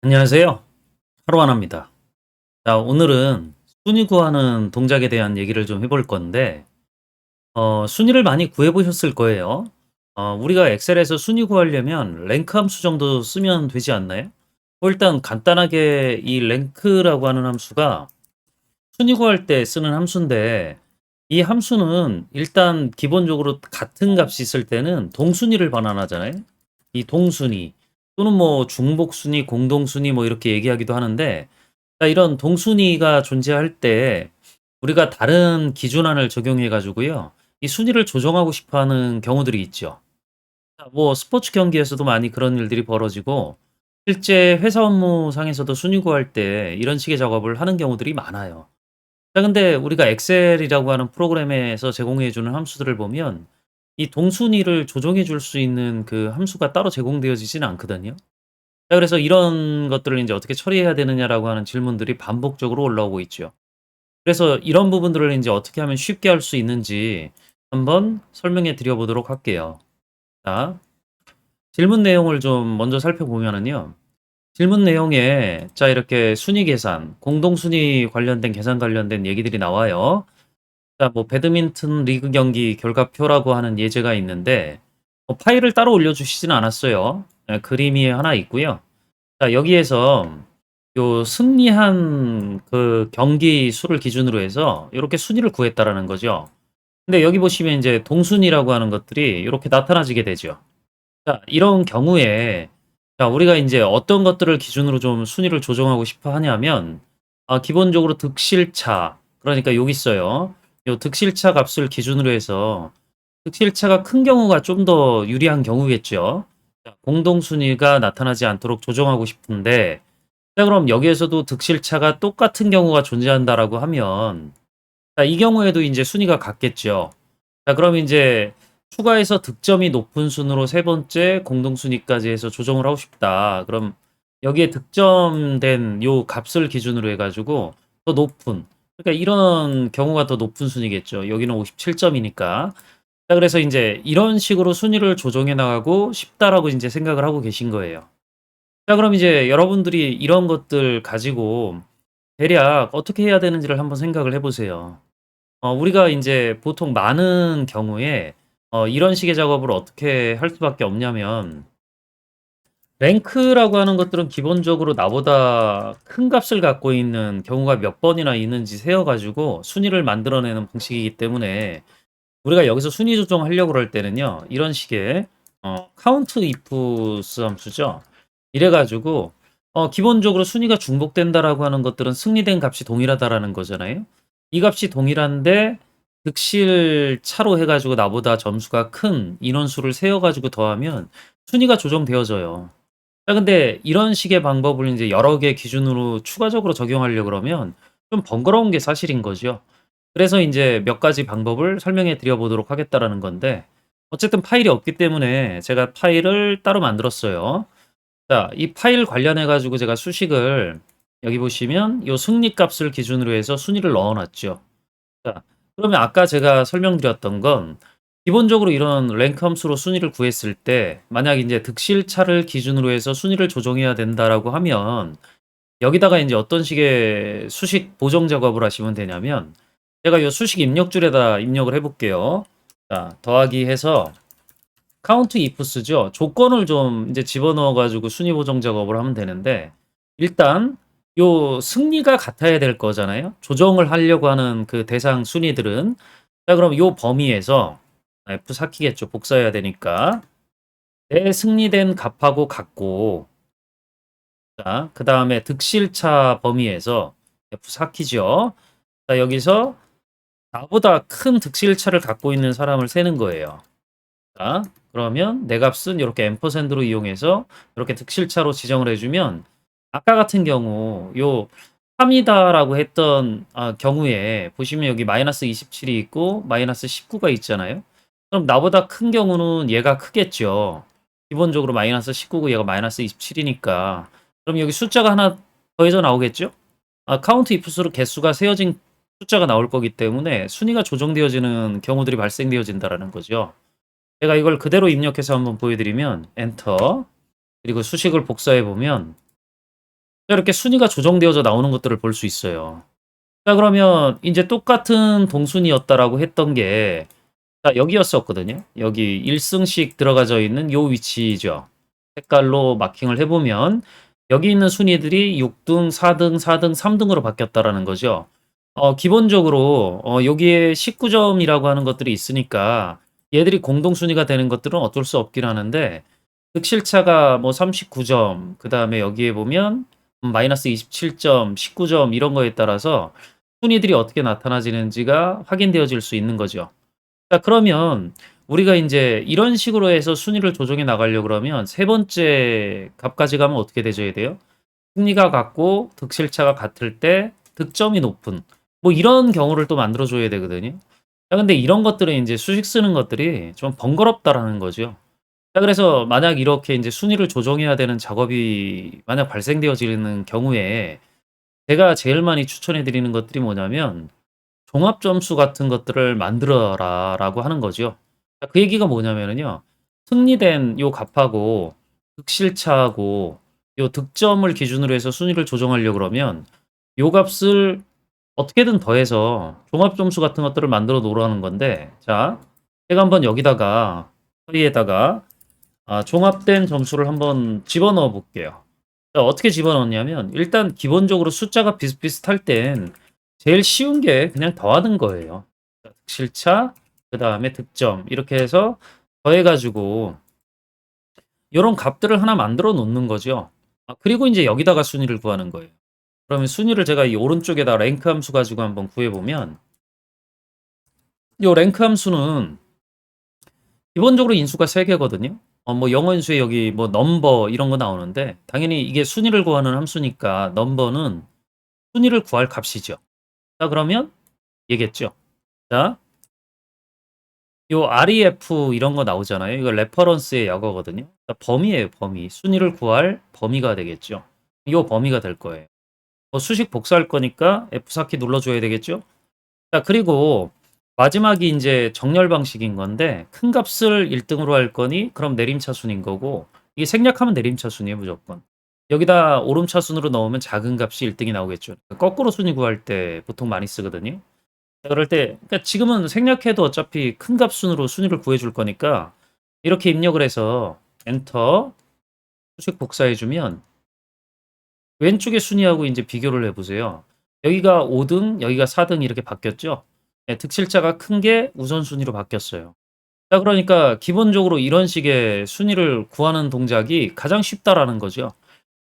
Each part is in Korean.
안녕하세요. 하루하나입니다. 자, 오늘은 순위 구하는 동작에 대한 얘기를 좀 해볼 건데, 순위를 많이 구해 보셨을 거예요. 우리가 엑셀에서 순위 구하려면 랭크 함수 정도 쓰면 되지 않나요? 일단 간단하게 이 랭크라고 하는 함수가 순위 구할 때 쓰는 함수인데, 이 함수는 일단 기본적으로 같은 값이 있을 때는 동순위를 반환하잖아요. 이 동순위 또는 뭐 중복순위, 공동순위 뭐 이렇게 얘기하기도 하는데, 자, 이런 동순위가 존재할 때 우리가 다른 기준안을 적용해 가지고요, 이 순위를 조정하고 싶어 하는 경우들이 있죠. 자, 뭐 스포츠 경기에서도 많이 그런 일들이 벌어지고, 실제 회사 업무상에서도 순위 구할 때 이런 식의 작업을 하는 경우들이 많아요. 자, 근데 우리가 엑셀이라고 하는 프로그램에서 제공해 주는 함수들을 보면 이 동순위를 조정해 줄 수 있는 그 함수가 따로 제공되어지지는 않거든요. 자, 그래서 이런 것들을 인제 어떻게 처리해야 되느냐라고 하는 질문들이 반복적으로 올라오고 있죠. 그래서 이런 부분들을 인제 어떻게 하면 쉽게 할 수 있는지 한번 설명해 드려 보도록 할게요. 자, 질문 내용을 좀 먼저 살펴보면은요. 질문 내용에 자, 이렇게 순위 계산, 공동 순위 관련된 계산 관련된 얘기들이 나와요. 자, 뭐 배드민턴 리그 경기 결과표라고 하는 예제가 있는데, 파일을 따로 올려주시진 않았어요. 예, 그림이 하나 있고요. 자, 여기에서 요 승리한 그 경기 수를 기준으로 해서 요렇게 순위를 구했다라는 거죠. 근데 여기 보시면 인제 동순위라고 하는 것들이 요렇게 나타나지게 되죠. 자, 이런 경우에 자, 우리가 인제 어떤 것들을 기준으로 좀 순위를 조정하고 싶어 하냐면, 기본적으로 득실차, 그러니까 여기 있어요. 요 득실차 값을 기준으로 해서 득실차가 큰 경우가 좀 더 유리한 경우겠죠. 자, 공동 순위가 나타나지 않도록 조정하고 싶은데, 자, 그럼 여기에서도 득실차가 똑같은 경우가 존재한다라고 하면, 자, 이 경우에도 인제 순위가 같겠죠. 자, 그럼 인제 추가해서 득점이 높은 순으로 세 번째 공동 순위까지 해서 조정을 하고 싶다. 그럼 여기에 득점된 요 값을 기준으로 해 가지고 더 높은, 그러니까 이런 경우가 더 높은 순위겠죠. 여기는 57 점이니까. 자, 그래서 인제 '이런 식으로 순위를 조정해 나가고 싶다.'라고 인제 생각을 하고 계신 거예요. 자, 그럼 이제 여러분들이 이런 것들 가지고 대략 어떻게 해야 되는지를 한번 생각을 해 보세요. 우리가 인제 보통 많은 경우에 이런 식의 작업을 어떻게 할 수밖에 없냐면, 랭크라고 하는 것들은 기본적으로 나보다 큰 값을 갖고 있는 경우가 몇 번이나 있는지 세어 가지고 순위를 만들어내는 방식이기 때문에, 우리가 여기서 순위 조정하려고 그럴 때는요, 이런 식의 count ifs 함수죠. 이래 가지고 기본적으로 순위가 중복된다라고 하는 것들은 승리된 값이 동일하다라는 거잖아요. 이 값이 동일한데 득실 차로 해 가지고 나보다 점수가 큰 인원수를 세어 가지고 더하면 순위가 조정되어져요. 자, 근데 이런 식의 방법을 인제 여러 개 기준으로 추가적으로 적용하려 그러면 좀 번거로운 게 사실인 거죠. 그래서 인제 몇 가지 방법을 설명해 드려 보도록 하겠다라는 건데, 어쨌든 파일이 없기 때문에 제가 파일을 따로 만들었어요. 자, 이 파일 관련해 가지고 제가 수식을 여기 보시면 요 승리 값을 기준으로 해서 순위를 넣어 놨죠. 자, 그러면 아까 제가 설명드렸던 건 기본적으로 이런 랭크 함수로 순위를 구했을 때 만약 인제 득실차를 기준으로 해서 순위를 조정해야 된다라고 하면, 여기다가 인제 어떤 식의 수식 보정 작업을 하시면 되냐면, 제가 요 수식 입력줄에다 입력을 해 볼게요. 자, 더하기 해서 count ifs죠. 조건을 좀 인제 집어넣어 가지고 순위 보정 작업을 하면 되는데, 일단 요 승리가 같아야 될 거잖아요, 조정을 하려고 하는 그 대상 순위들은. 자, 그럼 요 범위에서 F4 키겠죠, 복사해야 되니까. 내 승리된 값하고 같고, 자, 그다음에 득실차 범위에서 F4 키죠. 자, 여기서 나보다 큰 득실차를 갖고 있는 사람을 세는 거예요. 자, 그러면 내 값은 요렇게 앰퍼샌드로 이용해서 이렇게 득실차로 지정을 해 주면, 아까 같은 경우 요 3 이다라고 했던 경우에 보시면 여기 -27이 있고 -19가 있잖아요. 그럼 나보다 큰 경우는 얘가 크겠죠. 기본적으로 -19고 얘가 -27이니까. 그럼 여기 숫자가 하나 더해져 나오겠죠? 카운트 if수로 개수가 세어진 숫자가 나올 거기 때문에 순위가 조정되어지는 경우들이 발생되어진다라는 거죠. 제가 이걸 그대로 입력해서 한번 보여드리면 엔터, 그리고 수식을 복사해 보면 이렇게 순위가 조정되어져 나오는 것들을 볼 수 있어요. 자 그러면 인제 똑같은 동순이었다라고 했던 게 자 여기였었거든요. 여기 1 승씩 들어가져 있는 요 위치죠. 색깔로 마킹을 해 보면 여기 있는 순위들이 6 등, 4 등, 4 등, 3 등으로 바뀌었다라는 거죠. 기본적으로 여기에 19 점이라고 하는 것들이 있으니까 얘들이 공동 순위가 되는 것들은 어쩔 수 없긴 하는데 득실차가 뭐 39 점, 그다음에 여기에 보면 마이너스 27 점, 19 점 이런 거에 따라서 순위들이 어떻게 나타나지는지가 확인되어질 수 있는 거죠. 자 그러면 우리가 인제 이런 식으로 해서 순위를 조정해 나가려고 그러면 세 번째 값까지 가면 어떻게 돼 줘야 돼요? 승리가 같고 득실차가 같을 때 득점이 높은 뭐 이런 경우를 또 만들어 줘야 되거든요. 자 근데 이런 것들은 인제 수식 쓰는 것들이 좀 번거롭다라는 거죠. 자 그래서 만약 이렇게 인제 순위를 조정해야 되는 작업이 만약 발생되어지는 경우에 제가 제일 많이 추천해 드리는 것들이 뭐냐면 종합 점수 같은 것들을 만들어라라고 하는 거죠. 자 그 얘기가 뭐냐면은요. 승리된 요 값하고 득실차하고 요 득점을 기준으로 해서 순위를 조정하려 그러면 요 값을 어떻게든 더해서 종합 점수 같은 것들을 만들어 놓으라는 건데 자 제가 한번 여기다가 여기에다가 종합된 점수를 한번 집어넣어 볼게요. 자 어떻게 집어넣냐면 일단 기본적으로 숫자가 비슷비슷할 땐 제일 쉬운 게 그냥 더하는 거예요. 자 득실차 그다음에 득점 이렇게 해서 더해 가지고 요런 값들을 하나 만들어 놓는 거죠. 그리고 인제 여기다가 순위를 구하는 거예요. 그러면 순위를 제가 이 오른쪽에다 랭크 함수 가지고 한번 구해 보면 요 랭크 함수는 기본적으로 인수가 3 개거든요. 뭐 영어 인수에 여기 뭐 넘버 이런 거 나오는데 당연히 이게 순위를 구하는 함수니까 넘버는 순위를 구할 값이죠. 자 그러면 얘기했죠. 자 요 REF 이런 거 나오잖아요. 이거 레퍼런스의 약어거든요. 범위예요, 범위. 순위를 구할 범위가 되겠죠. 요 범위가 될 거예요. 수식 복사할 거니까 F4키 눌러 줘야 되겠죠. 자 그리고 마지막이 인제 정렬 방식인 건데 큰 값을 1 등으로 할 거니 그럼 내림차순인 거고 이게 생략하면 내림차순이에요, 무조건. 여기다 오름차순으로 넣으면 작은 값이 1 등이 나오겠죠. 거꾸로 순위 구할 때 보통 많이 쓰거든요. 자 그럴 때 그러니까 지금은 생략해도 어차피 큰 값 순으로 순위를 구해 줄 거니까 이렇게 입력을 해서 엔터 수식 복사해 주면 왼쪽의 순위하고 인제 비교를 해 보세요. 여기가 5 등, 여기가 4등 이렇게 바뀌었죠. 예 득실차가 큰 게 우선순위로 바뀌었어요. 자 그러니까 기본적으로 이런 식의 순위를 구하는 동작이 가장 쉽다라는 거죠.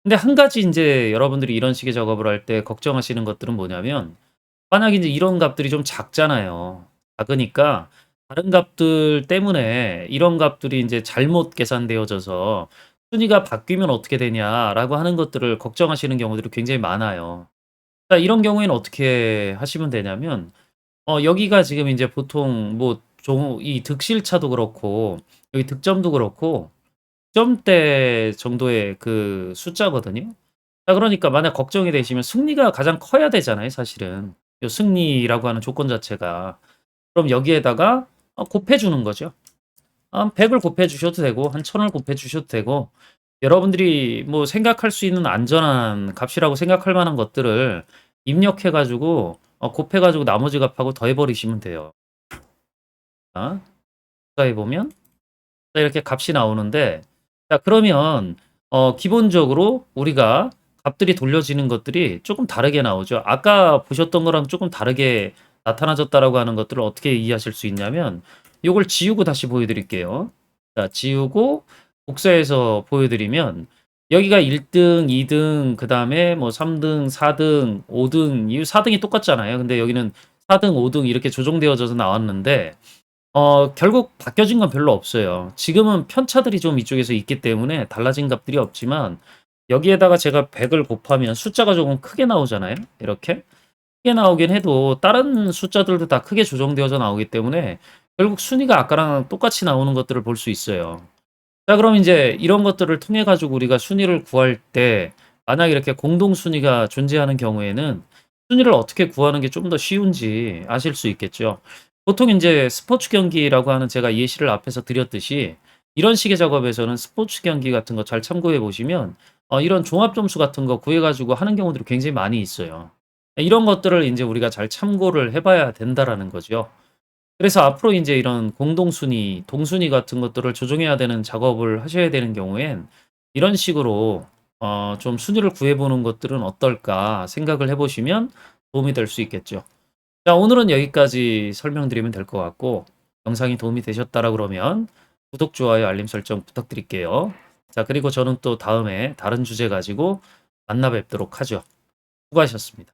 근데 한 가지 인제 여러분들이 이런 식의 작업을 할 때 걱정하시는 것들은 뭐냐면 만약에 인제 이런 값들이 좀 작잖아요. 작으니까 다른 값들 때문에 이런 값들이 인제 잘못 계산되어져서 '순위가 바뀌면 어떻게 되냐.'라고 하는 것들을 걱정하시는 경우들이 굉장히 많아요. 자 이런 경우에는 어떻게 하시면 되냐면 여기가 지금 인제 보통 뭐 이 득실차도 그렇고 여기 득점도 그렇고 점대 정도의 그 숫자거든요. 자 그러니까 만약 걱정이 되시면 승리가 가장 커야 되잖아요 사실은. 요 승리라고 하는 조건 자체가. 그럼 여기에다가 곱해 주는 거죠. 100을 곱해 주셔도 되고 한 1000을 곱해 주셔도 되고 여러분들이 뭐 생각할 수 있는 안전한 값이라고 생각할 만한 것들을 입력해 가지고 곱해 가지고 나머지 값하고 더해 버리시면 돼요. 자 더해 보면 자 이렇게 값이 나오는데 자 그러면 기본적으로 우리가 값들이 돌려지는 것들이 쪼끔 다르게 나오죠. 아까 보셨던 거랑 쪼끔 다르게 나타나졌다라고 하는 것들을 어떻게 이해하실 수 있냐면 요걸 지우고 다시 보여 드릴게요. 자 지우고 복사해서 보여 드리면 여기가 1 등, 2 등, 그다음에 뭐 3 등, 4 등, 5 등 이 4 등이 똑같잖아요. 근데 여기는 4 등, 5등 이렇게 조정되어져서 나왔는데 결국 바뀌어진 건 별로 없어요. 지금은 편차들이 좀 이쪽에서 있기 때문에 달라진 값들이 없지만 여기에다가 제가 100을 곱하면 숫자가 조금 크게 나오잖아요. 이렇게. 크게 나오긴 해도 다른 숫자들도 다 크게 조정되어져 나오기 때문에 결국 순위가 아까랑 똑같이 나오는 것들을 볼 수 있어요. 자 그럼 인제 이런 것들을 통해 가지고 우리가 순위를 구할 때 만약 이렇게 공동 순위가 존재하는 경우에는 순위를 어떻게 구하는 게 좀 더 쉬운지 아실 수 있겠죠. 보통 인제 스포츠 경기라고 하는 제가 예시를 앞에서 드렸듯이 이런 식의 작업에서는 스포츠 경기 같은 거 잘 참고해 보시면 이런 종합 점수 같은 거 구해 가지고 하는 경우들이 굉장히 많이 있어요. 이런 것들을 인제 우리가 잘 참고를 해 봐야 된다라는 거죠. 그래서 앞으로 인제 이런 공동순위, 동순위 같은 것들을 조정해야 되는 작업을 하셔야 되는 경우엔 이런 식으로 좀 '순위를 구해 보는 것들은 어떨까?' 생각을 해 보시면 도움이 될 수 있겠죠. 자, 오늘은 여기까지 설명드리면 될 것 같고, 영상이 도움이 되셨다라 그러면 구독, 좋아요, 알림 설정 부탁드릴게요. 자, 그리고 저는 또 다음에 다른 주제 가지고 만나 뵙도록 하죠. 수고하셨습니다.